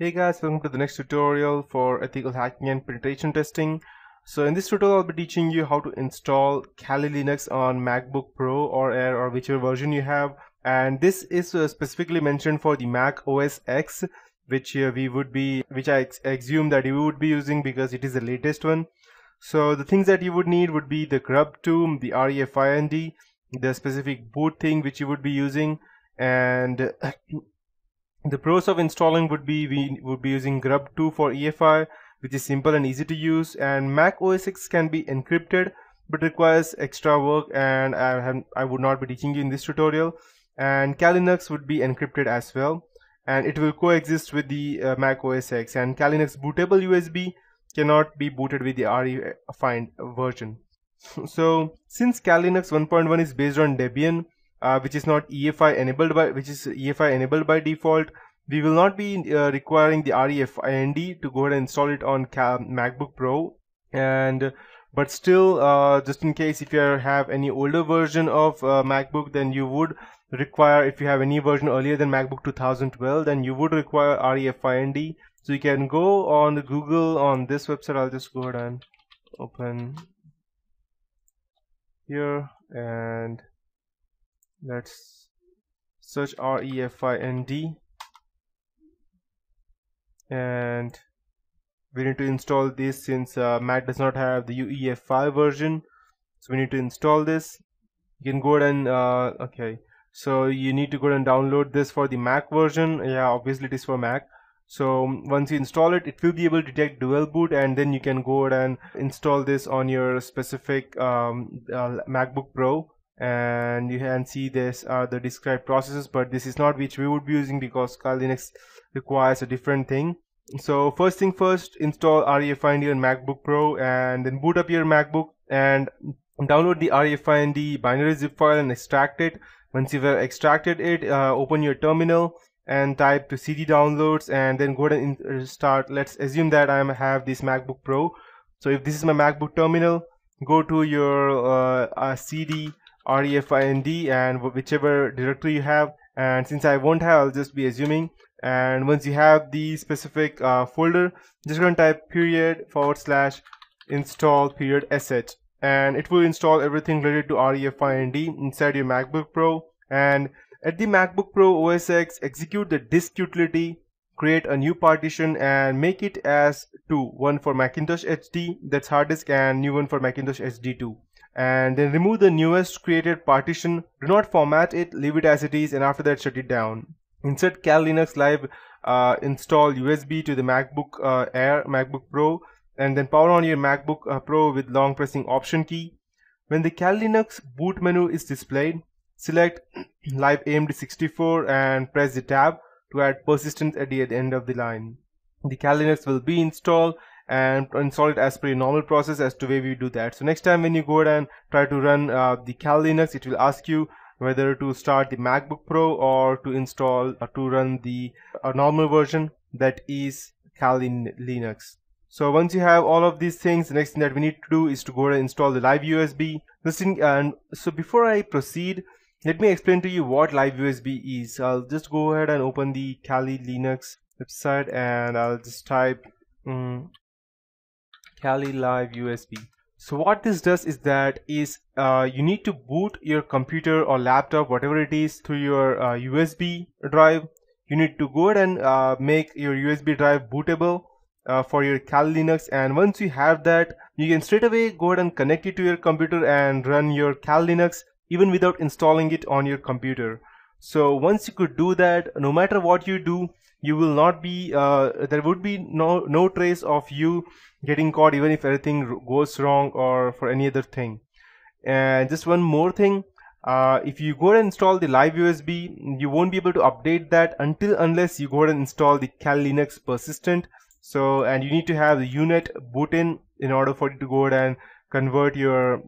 Hey guys, welcome to the next tutorial for ethical hacking and penetration testing. So in this tutorial I'll be teaching you how to install Kali Linux on MacBook Pro or Air or whichever version you have, and this is specifically mentioned for the Mac OS X, which I assume that you would be using because it is the latest one. So the things that you would need would be the grub2, the refind, the specific boot thing which you would be using, and the pros of installing would be we would be using grub2 for EFI, which is simple and easy to use, and Mac OS X can be encrypted but requires extra work, and I would not be teaching you in this tutorial. And Kali Linux would be encrypted as well, and it will coexist with the Mac OS X. And Kali Linux bootable USB cannot be booted with the refind version. So since Kali Linux 1.1 is based on Debian, which is EFI enabled by default, we will not be requiring the refind to go ahead and install it on MacBook Pro. But still, just in case if you have any older version of MacBook, then you would require, if you have any version earlier than MacBook 2012, then you would require refind. So you can go on the Google on this website. I'll just go ahead and open here and let's search refind, and we need to install this since Mac does not have the UEFI version, so we need to install this. You can go ahead and okay, so you need to go ahead and download this for the Mac version. Yeah, obviously it is for Mac. So once you install it, it will be able to detect dual boot, and then you can go ahead and install this on your specific MacBook Pro, and you can see this are the described processes, but this is not which we would be using because Kali Linux requires a different thing. So first thing first, install refind on MacBook Pro, and then boot up your MacBook and download the refind binary zip file and extract it. Once you've extracted it, open your terminal and type to cd downloads, and then go ahead and start. Let's assume that I have this MacBook Pro. So if this is my MacBook terminal, go to your cd refind and whichever directory you have, and since I won't have, I'll just be assuming. And once you have the specific folder, just going to type /install/sh, and it will install everything related to refind inside your MacBook Pro. And at the MacBook Pro OS X, execute the disk utility, create a new partition and make it as two, one for Macintosh HD, that's hard disk, and new one for Macintosh SD2. And then remove the newest created partition. Do not format it, leave it as it is, and after that shut it down. Insert Kali Linux Live, install USB to the MacBook Air, MacBook Pro, and then power on your MacBook Pro with long pressing Option key. When the Kali Linux boot menu is displayed, select Live AMD64 and press the tab to add persistence at the end of the line. The Kali Linux will be installed, and install it as per your normal process as to way we do that. So next time when you go ahead and try to run the Kali Linux, it will ask you whether to start the MacBook Pro or to install to run the normal version, that is Kali Linux. So once you have all of these things, the next thing that we need to do is to go ahead and install the live USB. And so before I proceed, let me explain to you what live USB is. I'll just go ahead and open the Kali Linux website, and I'll just type Kali live USB. So what this does is that you need to boot your computer or laptop, whatever it is, through your USB drive. You need to go ahead and make your USB drive bootable for your Kali Linux, and once you have that, you can straight away go ahead and connect it to your computer and run your Kali Linux even without installing it on your computer. So once you could do that, no matter what you do, you will not be there would be no trace of you getting caught, even if everything goes wrong or for any other thing. And just one more thing, if you go ahead and install the live USB, you won't be able to update that unless you go ahead and install the Kali Linux persistent. So, and you need to have the UNet boot in order for you to go ahead and convert your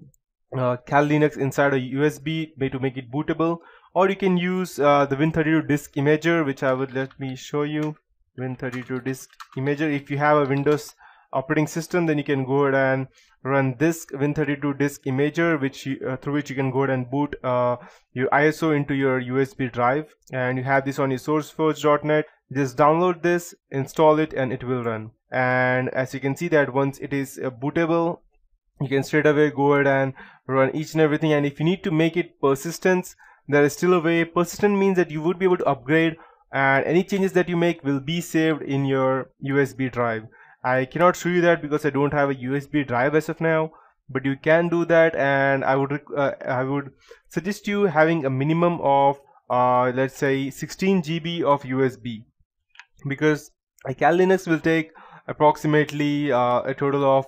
Kali Linux inside a USB to make it bootable. Or you can use the Win32 disk imager, which let me show you. Win32 disk imager. If you have a Windows operating system, then you can go ahead and run this Win32 disk imager, through which you can go ahead and boot your ISO into your USB drive. And you have this on your sourceforge.net. Just download this, install it, and it will run. And as you can see that once it is bootable, you can straight away go ahead and run each and everything. And if you need to make it persistent, there is still a way. Persistent means that you would be able to upgrade, and any changes that you make will be saved in your USB drive. I cannot show you that because I don't have a USB drive as of now, but you can do that. And I would suggest you having a minimum of let's say 16 GB of USB, because a Kali Linux will take approximately a total of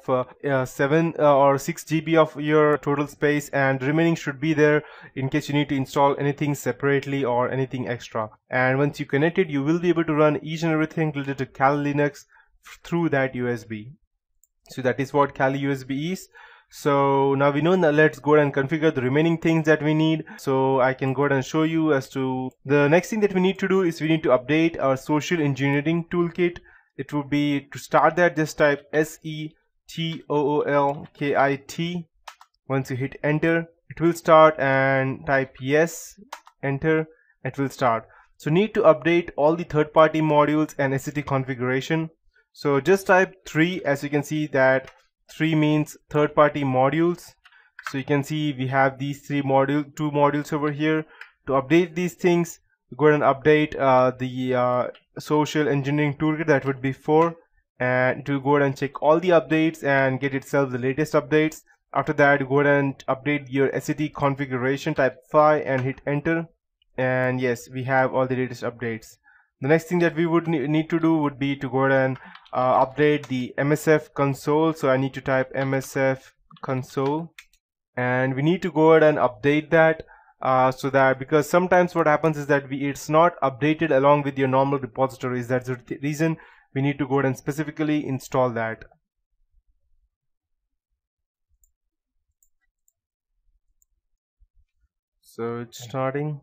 7 or 6 GB of your total space, and remaining should be there in case you need to install anything separately or anything extra. And once you connect it, you will be able to run each and everything related to Kali Linux through that USB. So that is what Kali USB is. So now we know that, let's go ahead and configure the remaining things that we need. So I can go ahead and show you as to the next thing that we need to do is we need to update our social engineering toolkit. It would be, to start that, just type SETOOLKIT. Once you hit enter, it will start, and type yes, enter, it will start. So need to update all the third-party modules and SET configuration. So just type 3, as you can see that 3 means third-party modules. So you can see we have these two modules over here. To update these things, go ahead and update the social engineering toolkit. That would be 4, and it will go ahead and check all the updates and get itself the latest updates. After that, go ahead and update your SET configuration, type 5 and hit enter, and yes, we have all the latest updates. The next thing that we would need to do would be to go ahead and update the MSF console. So I need to type MSF console, and we need to go ahead and update that so that, because sometimes what happens is that it's not updated along with your normal repositories. That's the reason we need to go ahead and specifically install that. So it's starting.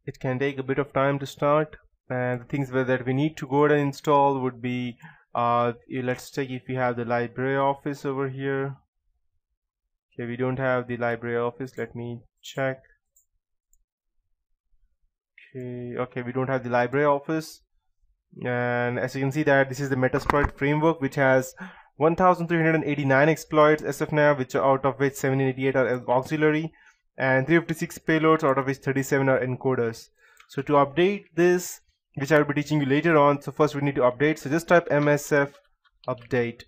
It can take a bit of time to start, and the things that we need to go ahead and install would be let's check if we have the LibreOffice over here. Okay, we don't have the LibreOffice. Let me check. Okay, we don't have the LibreOffice, and as you can see that this is the Metasploit framework, which has 1389 exploits as of now, which out of which 788 are auxiliary, and 356 payloads, out of which 37 are encoders. So to update this, which I will be teaching you later on, so first we need to update. So just type MSF update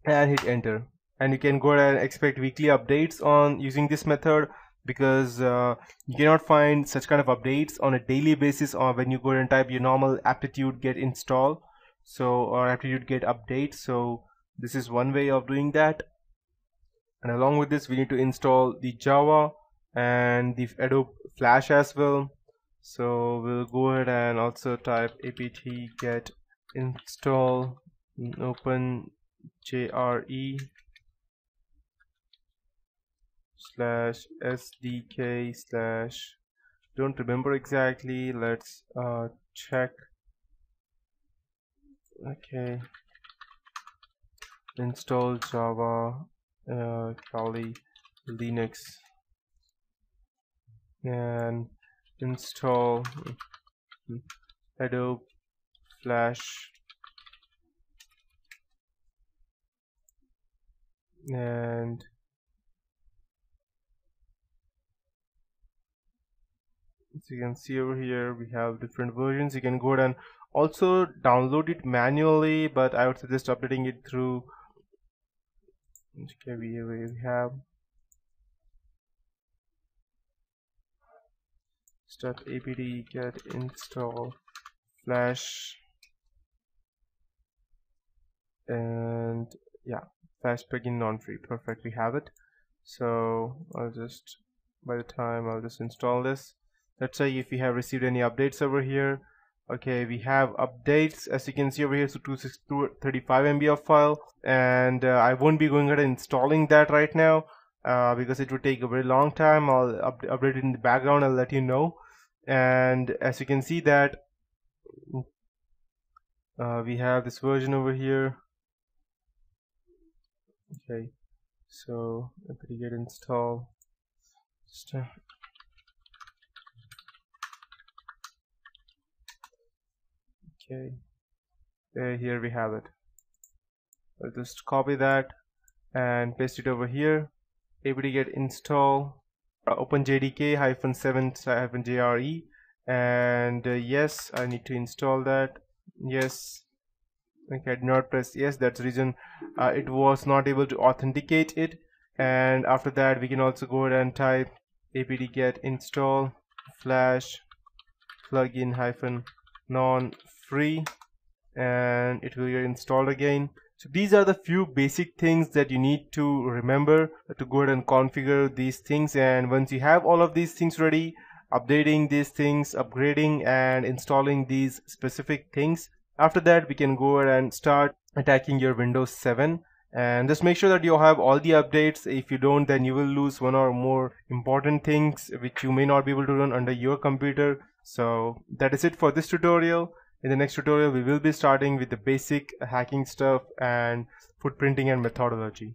and hit enter, and you can go ahead and expect weekly updates on using this method, because you cannot find such kind of updates on a daily basis, or when you go ahead and type your normal aptitude get install, so, or aptitude get update. So this is one way of doing that. And along with this, we need to install the Java and the Adobe Flash as well. So we'll go ahead and also type apt get install open jre /sdk/ don't remember exactly, let's check. Okay, install Java Kali Linux, and install Adobe Flash, and as you can see over here, we have different versions. You can go ahead and also download it manually, but I would suggest updating it through. Okay, we have apt get install Flash, and yeah, Flash plugin non-free. Perfect, we have it. So I'll just install this. Let's say if we have received any updates over here. Okay, we have updates, as you can see over here, so 235 MB of file, and I won't be going ahead and installing that right now because it would take a very long time. I'll update it in the background, I'll let you know. And as you can see that we have this version over here. Okay, so apt-get install. Okay, here we have it. I'll just copy that and paste it over here. apt-get install openjdk-7-jre, and yes, I need to install that. Yes. Okay, I did not press yes. That's the reason it was not able to authenticate it. And after that, we can also go ahead and type apt-get install flash plugin -non free, and it will get installed again. So these are the few basic things that you need to remember to go ahead and configure these things. And once you have all of these things ready, updating these things, upgrading and installing these specific things, after that we can go ahead and start attacking your Windows 7. And just make sure that you have all the updates. If you don't, then you will lose one or more important things which you may not be able to run under your computer. So that is it for this tutorial. In the next tutorial, we will be starting with the basic hacking stuff and footprinting and methodology.